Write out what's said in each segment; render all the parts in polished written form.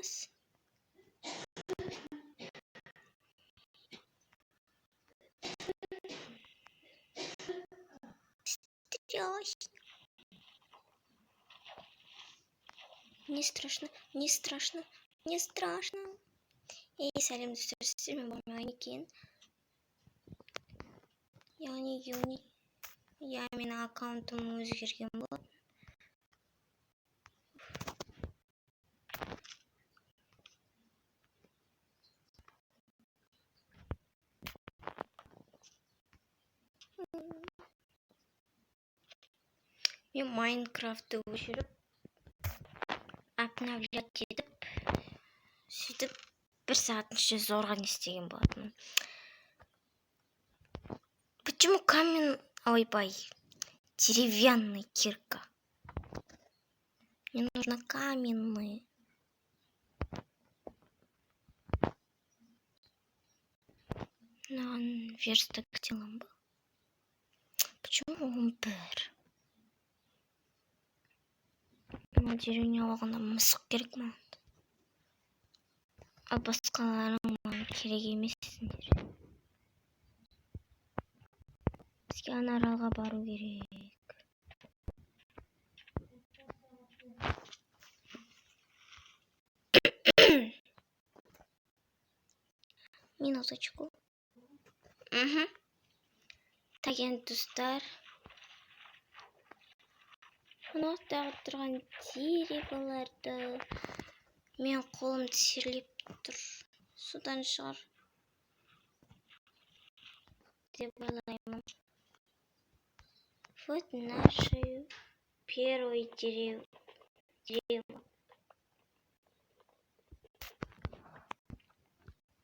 нас. Не страшно, не страшно, не страшно. И сәлем достар, сіздермен болмаған екен. Яғни менің аккаунтым өзгерген болады. Мен Майнкрафтты өшіріп, обновлять етіп, сөйтіп 1 сағаттың ішінде зорға не істеген болатынмын. Почему деревянная кирка? Мне нужно каменный. Верстак делаем был. Почему он бер? Деревня алғанда мысық керек ма? Ал басқаларың керек емессіңдер. Бізге Анаралға бару керек. Минуточку. Так, енді достар. Мынақтағы тұрған дереваларды мен қолым терлеп тұр. Судан шығар деп ойлаймын. Вот наши первые дерева.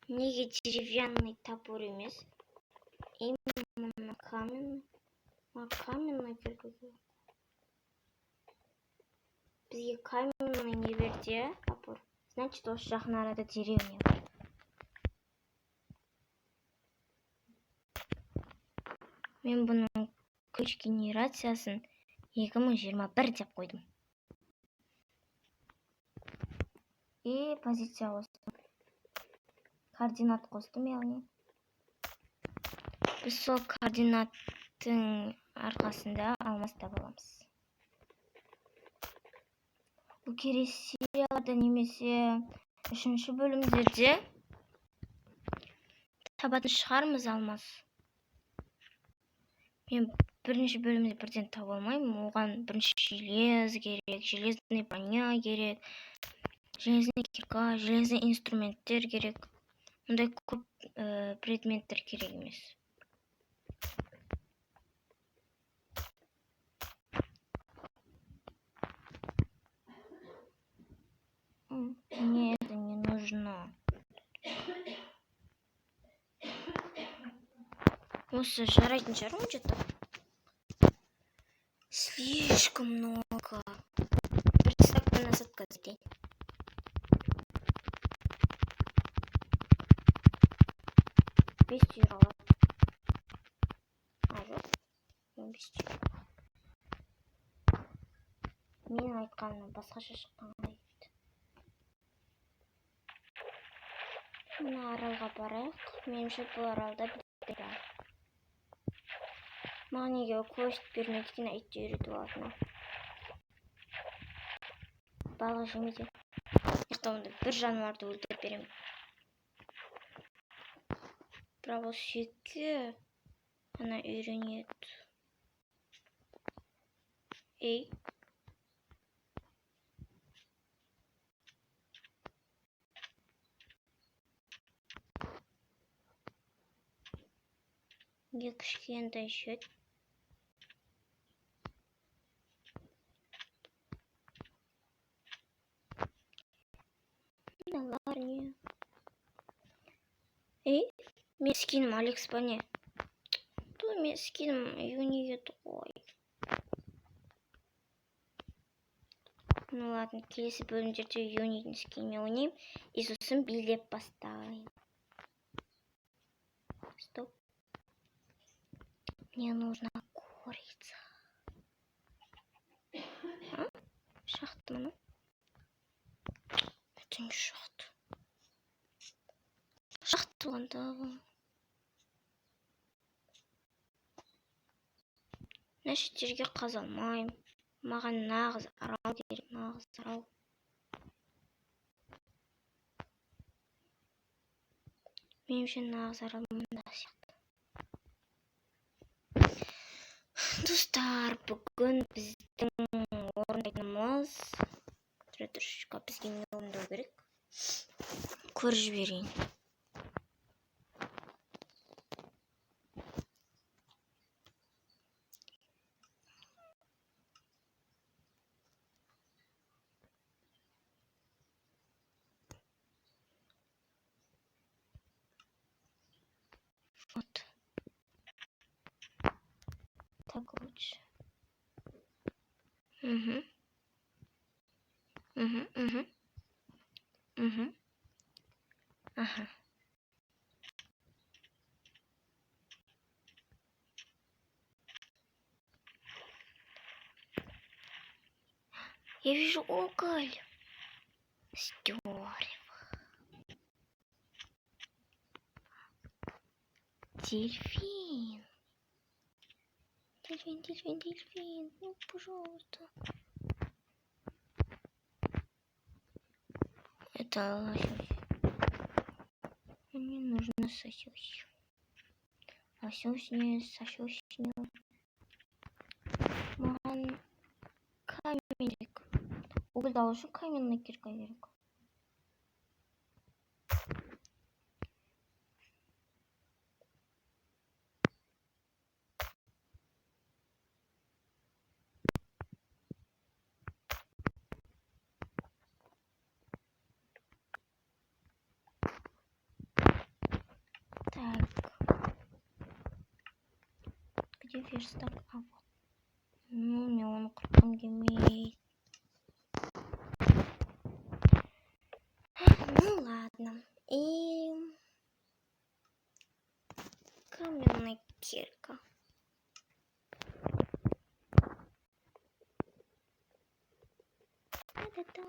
Неге деревянный топор емес? Именно каменный кирка. Бізге каменный не берді, топор. Значит, осы жақын арада деревня. Мен бұның ключ генерациясын 2021 деп қойдым. И позиция қостым. Координат қостым, яғни. Біз сол координаттың арқасында алмас таба аламыз. Бұл келесі серияларда немесе 3-ші бөлімдерде табатын шығармыз алмас. Мен 1-ші бөлімде бірден таба алмаймын. Оған бірінші желез керек, железный броня керек, железный кирка, железный инструменттер керек. Ондай көп предметтер керек емес. Мне это не нужно. Осы жарайтын жарым что-то. Слишком много. Представь, назад день. Без тирала. Без тирала. Мен айтқаным басқаша шыққандай. Мына аралға барайық. Меніңше бұл аралда бір бар. Маған неге көшт бермейді екен, айтты үйретіп алатына. Балық жемейді. Яқтауында бір жануарды өлтіріп беремін. Бірақ ол сүйекке ана үйренеді. Ей. Кішкентай шөт. Мыналар не? Ей, мен скинім Алекс па не? То мен скинім Юниет ғой. Ну ладно, келесі бөлімдерде Юниеттің скиніне ойнайым. И сосын билеп бастайын. Стоп. Мне нужна курица. Шахта, ну? Жетінші шақты. Шақты болғанда. Нәшет жерге қаза алмайым. Маған нағыз арал керек, нағыз арал. Меніңше нағыз арал мұнда сияқты. Достар, бүгін біздің орындайтынымыз трешка бізге не орындау керек? Көріп жіберейін. Вот. Так лучше. Угу. Ага. Я вижу уголь. Здорово. Дельфин. Дельфин. Ну, пожалуйста. Это лосось. Мне нужно сосёсь. Лосось не сосёсь не. Маған каменник. Угольді алу үшін каменный кирка керек. Так. Где верстак? А вот. Ну, мне он кругом имеет. Ну ладно. И каменная кирка. Та-да-да.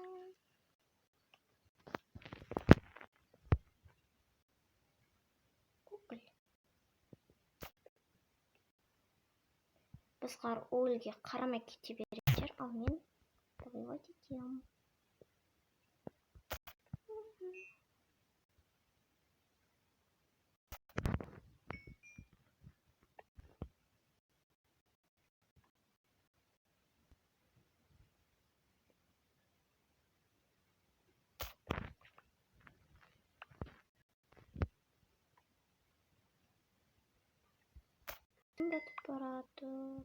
Уголь. Басқар угольге қарамай кете береді, ал мен добывать етем. Этот оператор.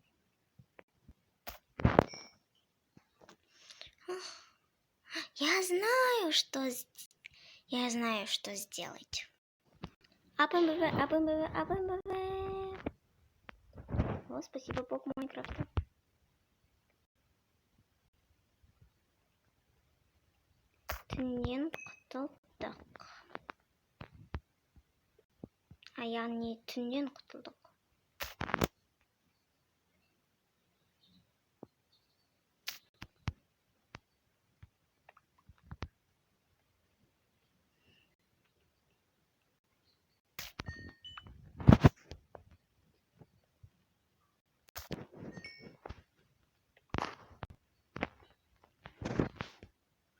Я знаю, что сделать. АБМВ. О, спасибо, бог Майнкрафта. Түннен құтылдық. Яғни түннен құтылдық.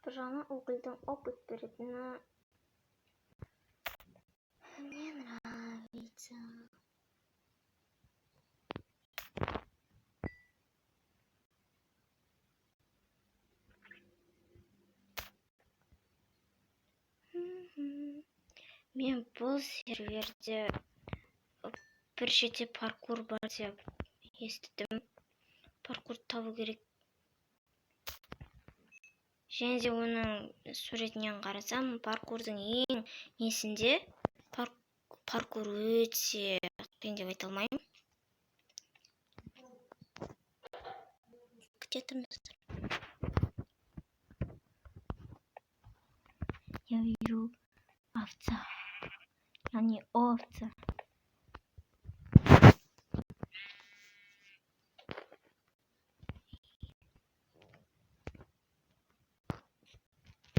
Бір жағынан угольдің опыт беретіні мне нравится. Мен бұл серверде бір жерде паркур бар деп естідім. Паркур табу керек. Және де оның суретінен қарасам, паркурдың ең несінде паркур өте қиын деп айта алмаймын. Где-то достар. Я вижу овца. Яғни овца.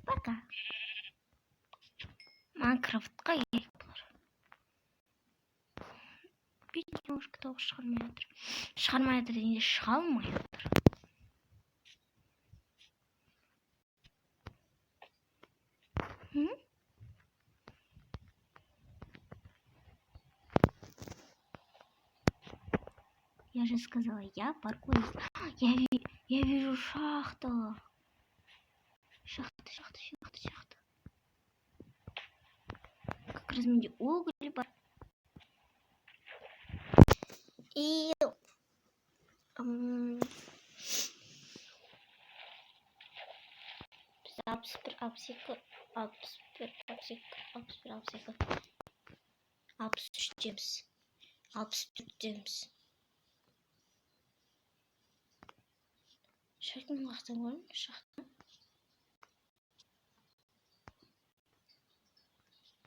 Пока. Майнкрафтқа керек болар. Бет немножко тауық шығармай жатыр. Шығармай жатыр дегенде шыға алмай жатыр. Я же сказала, я паркурист. Я вижу шахту. Шахта. Как раз менде уголь бар. И Abstürtdüms. Шахтаны қақтан көрдім, шахта.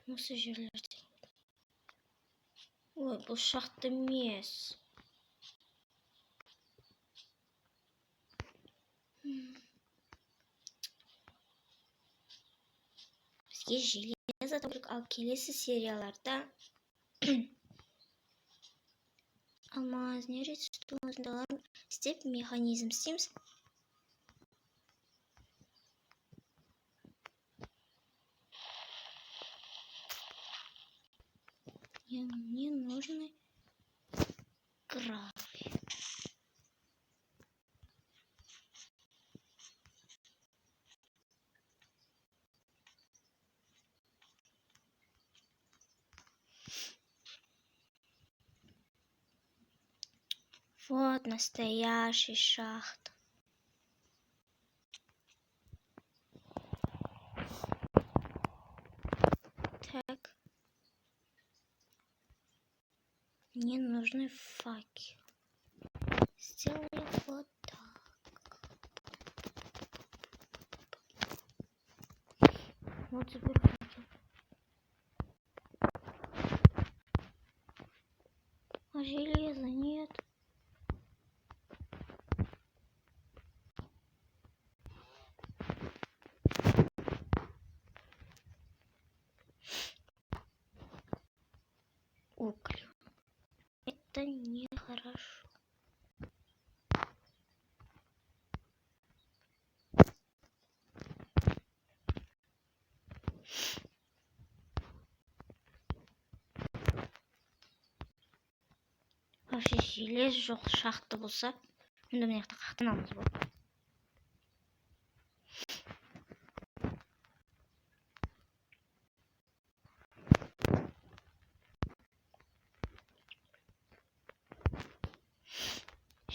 Осы жерлерде. Ой, бұл шахта емес. Бізге железо керек, ал келесі серияларда алмаз, редстоун осындайларын істеп механизм істейміз. Мне нужны графи. Вот настоящий шахт. Так. Мне нужны факелы. Сделаем вот так. Вот теперь факел. А железа нет. Уголь. Это нехорошо. Вообще желез жоқ шахта болса, онда мына жақта қақтан аламыз болады.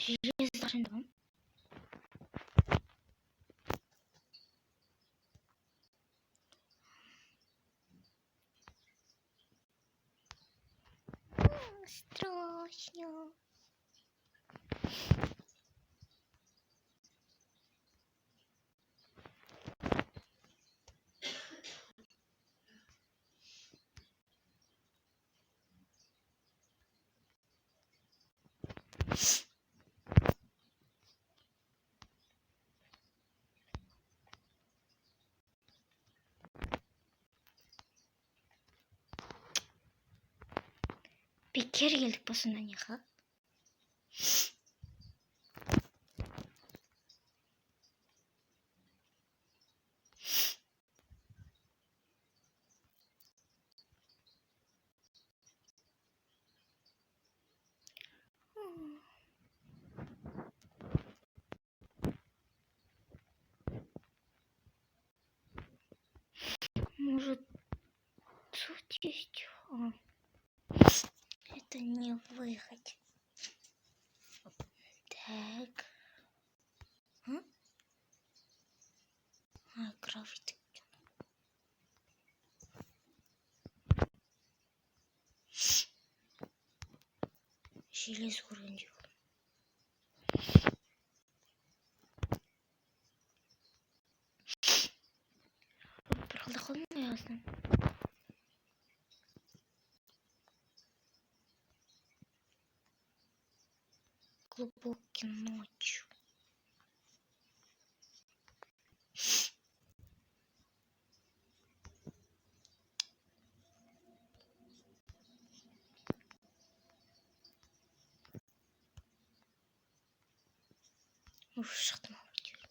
Железді қашан табамын? Страшно. Бекер келдік па сонда неға? Может, тут есть... Это не выход. Так. Графит. Желез көргенде. Бір қалда қалмай аяғыздан. Глубокой ночью. Шықтым ау әйтеуір.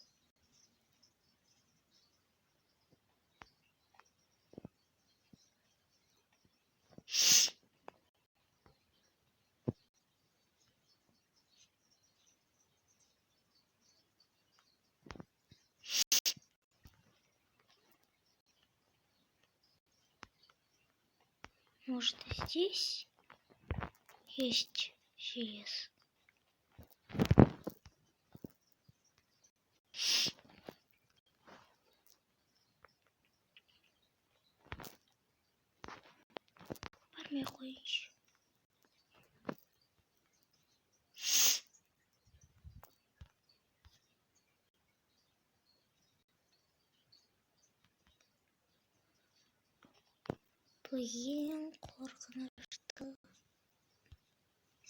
Может, здесь есть железо? Бармай қойыншы. Бұл ең қорқынышты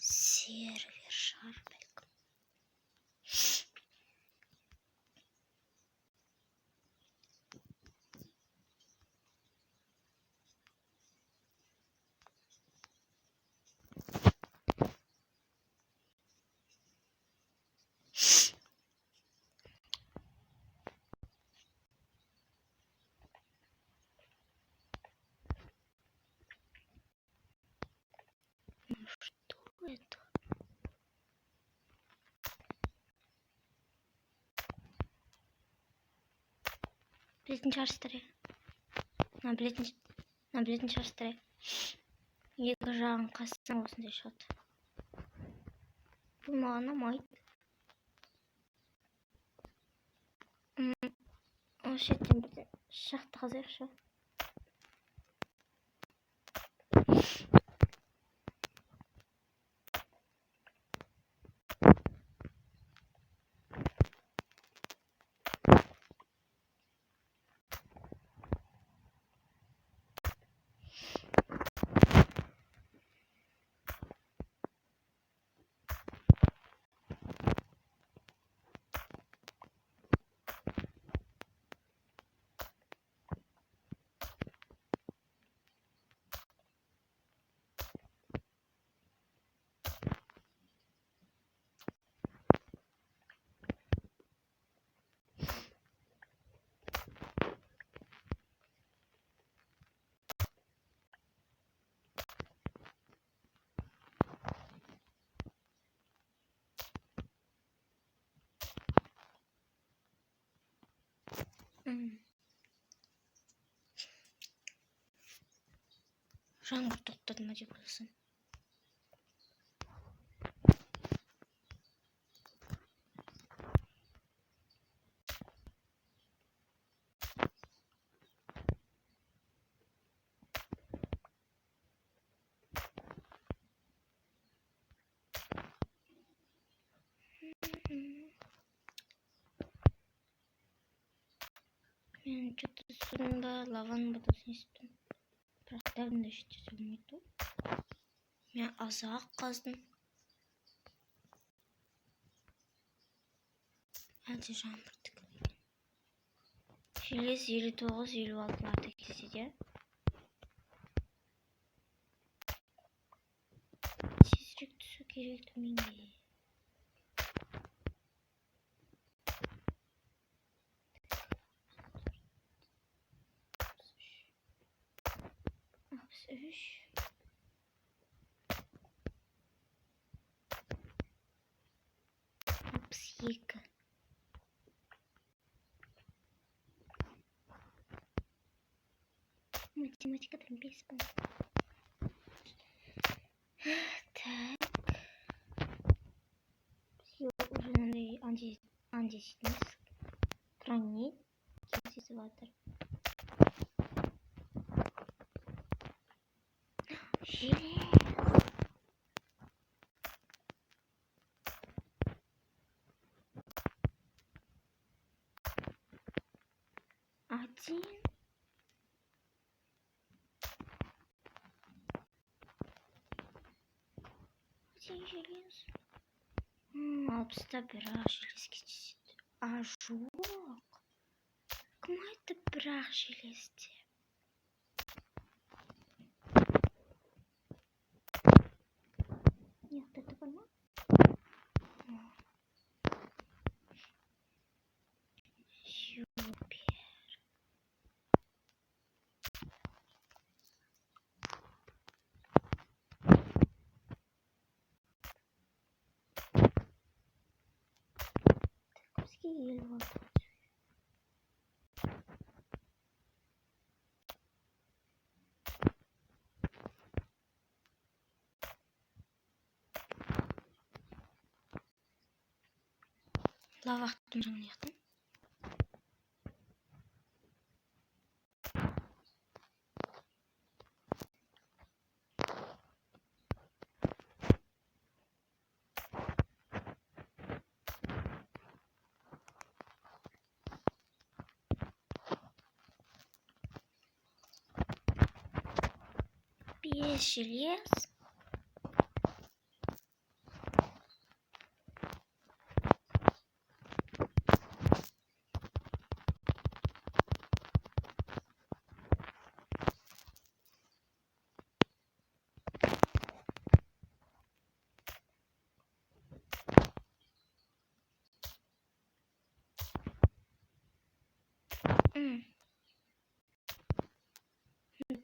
сервер шығар бәлкім. Что это? Білетін шығарсыздар. Білетін шығарсыздар. Екі жағын қассаң осындай шығады. Бұл маған ұнамайды. Осы жерден бір шақты қазайықшы. Жаңбыр тоқтады ма деп ойласам. Мен что-то судың ба, лаваның ба дауысын естідім. Бірақ дәлінде жеткізе алмайды. Мен азақ қаздым. Әлде жаңбыр тікілген. Желез 59-56-ларда кездеді. Тезірек түсу керек төменге. Үш. Екі. Математикадан 5 бұл. Так. Все, уже надо андеситмес. Хранить. Кездесіватыр. Желез. Один. Желез. Алпыста бір-ақ железге түседі. Жоқ. Кім айтты бір-ақ железде? Неқта бар ма? Lava attım canını yaktım. Bir желез.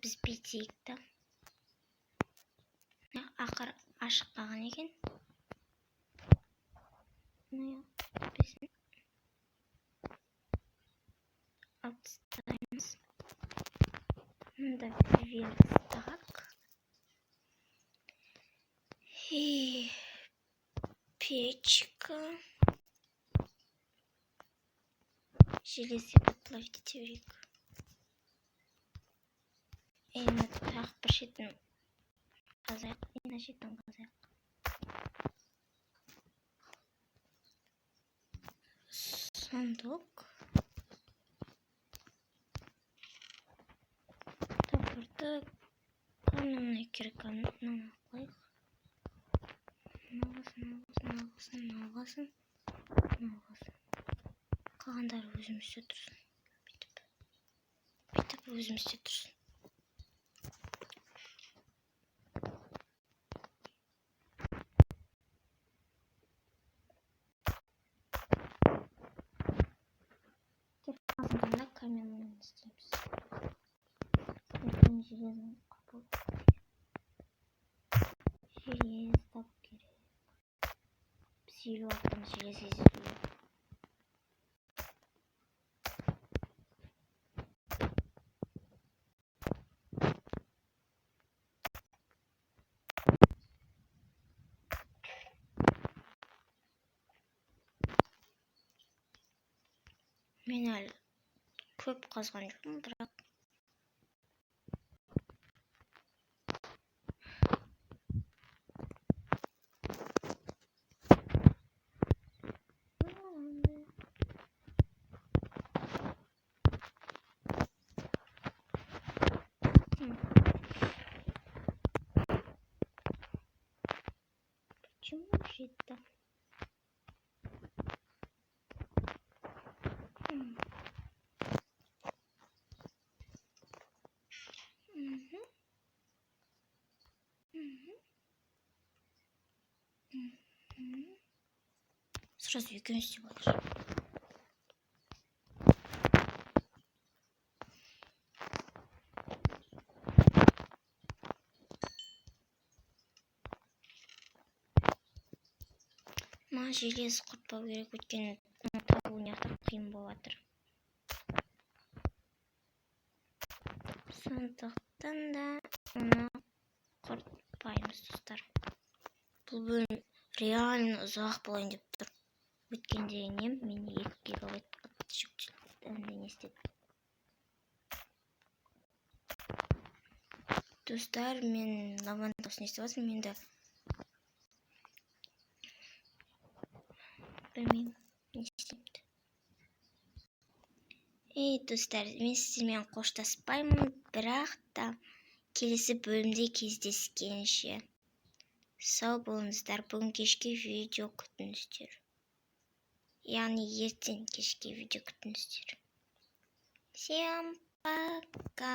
Biz bittik de. Ақыр ашық қалған екен. Біздің алып тастаймыз. Мында верстак. И печка. Железді плавить ете берейік. Енді тағы бір шетін қазайық. Мына шетін қазайық. Сундук. Табырды каменный кирканы қойық. Налғасын. Қалғандары өзімізде тұрсын. Бүйтіп өзімізде тұрсын. Қазында каменный істейміз. Железный қапыл. Желез тап керек. Біз елу аттымыз желез езетуге. Мен әлі көп қазған жоқпын, бірақ почему жетті? Сразу екеуміз істеп отыр. Маған желез құртпау керек, өйткені табу неғып қиын болып жатыр. Сондықтан да оны құртпаймыз, достар. Бұл бөлім реально ұзақ болайын деп тұр. Өткенде мен 2 гигабайт жүктелді не істедім. Достар, мен лавандосын естіп жатырмын, енді білмеймін не істеймді. Достар, мен сіздермен қоштаспаймын, бірақ та келесі бөлімде кездескенше сау болыңыздар. Бүгін кешке видео күтіңіздер. Яғни ертең кешке видео күтіңіздер. Всем пока!